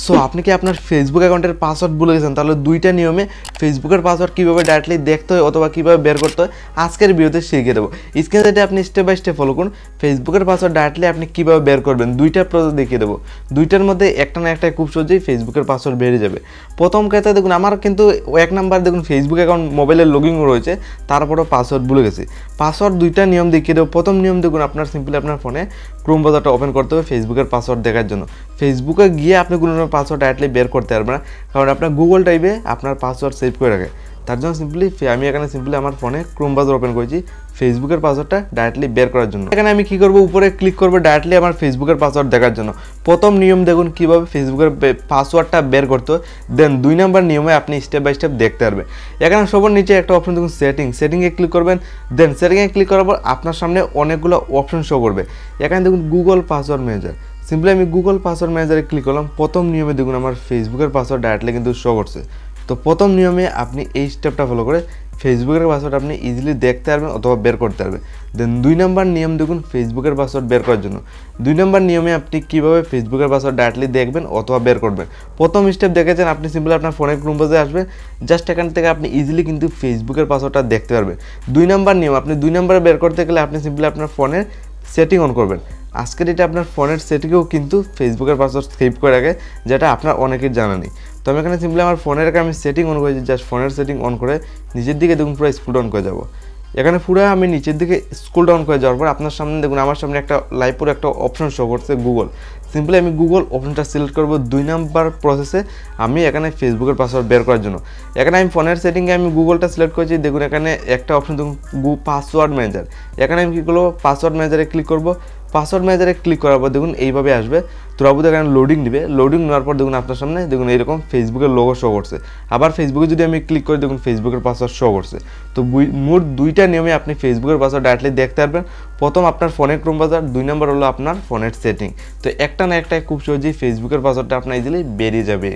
So আপনি কি আপনার ফেসবুক অ্যাকাউন্টের পাসওয়ার্ড ভুলে গেছেন? তাহলে দুইটা নিয়মে ফেসবুকের পাসওয়ার্ড কীভাবে ডাইরেক্টলি দেখতে হয় অথবা কীভাবে বের করতে হয় আজকের ভিডিওতে শিখিয়ে দেবো। স্ক্রিনে যেটা আপনি স্টেপ বাই স্টেপ ফলো করুন। ফেসবুকের পাসওয়ার্ড ডাইরেক্টলি আপনি কীভাবে বের করবেন দুইটা প্রসেস দেখিয়ে দেবো। দুইটার মধ্যে একটা না একটা খুব সহজেই ফেসবুকের পাসওয়ার্ড বেরিয়ে যাবে। প্রথম ক্ষেত্রে দেখুন আমার কিন্তু এক নাম্বার দেখুন ফেসবুক অ্যাকাউন্ট মোবাইলের লগইন রয়েছে, তারপরেও পাসওয়ার্ড ভুলে গেছি। পাসওয়ার্ড দুইটা নিয়ম দেখিয়ে দেবো। প্রথম নিয়ম দেখুন, আপনার সিম্পলি আপনার ফোনে ক্রোম ব্রাউজারটা ওপেন করতে হবে ফেসবুকের পাসওয়ার্ড দেখার জন্য। ফেসবুকে গিয়ে আপনি কোনো পাসওয়ার্ড ডাইরেক্টলি বের করতে পারবেন না, কারণ আপনার গুগল টাইপে আপনার পাসওয়ার্ড সেভ করে রাখে। তার জন্য সিম্পলি আমি এখানে সিম্পলি আমার ফোনে ক্রোম ব্রাউজার ওপেন করেছি ফেসবুকের পাসওয়ার্ডটা ডাইরেক্টলি বের করার জন্য। এখানে আমি কী করবো, উপরে ক্লিক করবো ডাইরেক্টলি আমার ফেসবুকের পাসওয়ার্ড দেখার জন্য। প্রথম নিয়ম দেখুন কীভাবে ফেসবুকের পাসওয়ার্ডটা বের করতে হয়। দেন 2 নম্বর নিয়মে আপনি স্টেপ বাই স্টেপ দেখতে পারবেন। এখানে সবার নিচে একটা অপশন দেখুন সেটিংয়ে ক্লিক করবেন। দেন সেটিংয়ে ক্লিক করার পর আপনার সামনে অনেকগুলো অপশন শো করবে। এখানে দেখুন গুগল পাসওয়ার্ড ম্যানেজার। সিম্পলি আমি গুগল পাসওয়ার্ড ম্যানেজারে ক্লিক করলাম। প্রথম নিয়মে দেখুন আমার ফেসবুকের পাসওয়ার্ড ডাইরেক্টলি কিন্তু শো করছে। তো প্রথম নিয়মে আপনি এই স্টেপটা ফলো করে ফেসবুকের পাসওয়ার্ড আপনি ইজিলি দেখতে পারবেন অথবা বের করতে পারবেন। দেন 2 নম্বর নিয়ম দেখুন ফেসবুকের পাসওয়ার্ড বের করার জন্য। 2 নম্বর নিয়মে আপনি কীভাবে ফেসবুকের পাসওয়ার্ড ডাইরেক্টলি দেখবেন অথবা বের করবেন। প্রথম স্টেপ দেখেছেন, আপনি সিম্পলি আপনার ফোনের ক্রোম ব্রাউজারে আসবেন, জাস্ট এখান থেকে আপনি ইজিলি কিন্তু ফেসবুকের পাসওয়ার্ডটা দেখতে পারবেন। 2 নম্বর নিয়ম, আপনি 2 নম্বরে বের করতে গেলে আপনি সিম্পলি আপনার ফোনের সেটিং অন করবেন। আজকের এটা আপনার ফোনের সেটিংয়েও কিন্তু ফেসবুকের পাসওয়ার্ড সেভ করে রাখে, যেটা আপনার অনেকের জানা নেই। তো আমি এখানে সিম্পলি আমার ফোনের আমি সেটিং অন করেছি, জাস্ট ফোনের সেটিং অন করে নিচের দিকে দেখুন পুরো স্ক্রল ডাউন করে যাব। এখানে পুরো আমি নিচের দিকে স্ক্রল ডাউন করে যাওয়ার পর আপনার সামনে দেখুন আমার সামনে একটা লাইভ পুরো একটা অপশন শো করছে গুগল। সিম্পলি আমি গুগল অপশনটা সিলেক্ট করব। 2 নম্বর প্রসেসে আমি এখানে ফেসবুকের পাসওয়ার্ড বের করার জন্য এখানে আমি ফোনের সেটিংয়ে আমি গুগলটা সিলেক্ট করেছি। দেখুন এখানে একটা অপশন দেখুন পাসওয়ার্ড ম্যানেজার। এখানে আমি কী করবো, পাসওয়ার্ড ম্যানেজারে ক্লিক করব। পাসওয়ার্ড ম্যানেজারে ক্লিক করার পর দেখুন এইভাবে আসবে। তোরাবুদ এখানে লোডিং দিবে। লোডিং নেওয়ার পর দেখুন আপনার সামনে দেখুন এরকম ফেসবুকের লোগো শো করছে। আবার ফেসবুকে যদি আমি ক্লিক করি দেখুন ফেসবুকের পাসওয়ার্ড শো করছে। তো মোট 2টা নিয়মে আপনি ফেসবুকের পাসওয়ার্ড ডাইরেক্টলি দেখতে পারবেন। প্রথম আপনার ফোনের ক্রোম ব্রাউজার, 2 নম্বর হলো আপনার ফোনের সেটিং। তো একটা না একটা খুব সহজেই ফেসবুকের পাসওয়ার্ডটা আপনার ইজিলি বেরিয়ে যাবে।